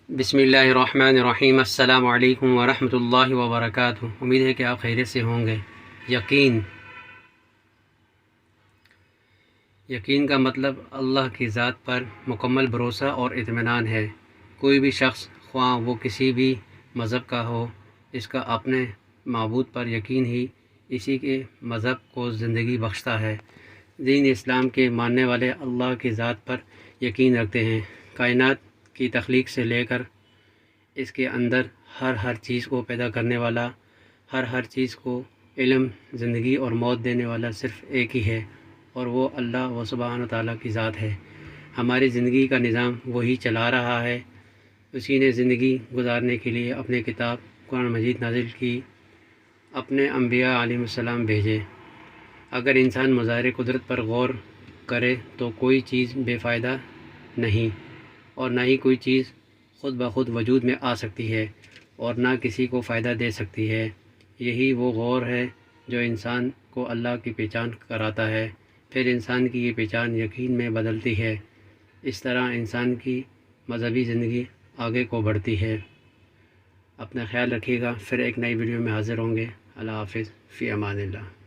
بسم اللہ الرحمن الرحیم۔ السلام علیکم ورحمۃ اللہ وبرکاتہ۔ امید ہے کہ آپ خیریت سے ہوں گے۔ یقین کا مطلب اللہ کی ذات پر مکمل بھروسہ اور اطمینان ہے۔ کوئی بھی شخص خواہ وہ کسی بھی مذہب کا ہو، اس کا اپنے معبود پر یقین ہی اسی کے مذہب کو زندگی بخشتا ہے۔ دین اسلام کے ماننے والے اللہ کی ذات پر یقین رکھتے ہیں۔ کائنات کی تخلیق سے لے کر اس کے اندر ہر چیز کو پیدا کرنے والا، ہر چیز کو علم، زندگی اور موت دینے والا صرف ایک ہی ہے، اور وہ اللہ سبحانہ تعالیٰ کی ذات ہے۔ ہماری زندگی کا نظام وہی چلا رہا ہے۔ اسی نے زندگی گزارنے کے لیے اپنے کتاب قرآن مجید نازل کی، اپنے انبیاء علیہ السلام بھیجے۔ اگر انسان مظاہر قدرت پر غور کرے تو کوئی چیز بے فائدہ نہیں، اور نہ ہی کوئی چیز خود بخود وجود میں آ سکتی ہے، اور نہ کسی کو فائدہ دے سکتی ہے۔ یہی وہ غور ہے جو انسان کو اللہ کی پہچان کراتا ہے، پھر انسان کی یہ پہچان یقین میں بدلتی ہے۔ اس طرح انسان کی مذہبی زندگی آگے کو بڑھتی ہے۔ اپنا خیال رکھیے گا، پھر ایک نئی ویڈیو میں حاضر ہوں گے۔ اللہ حافظ، فی امان اللہ۔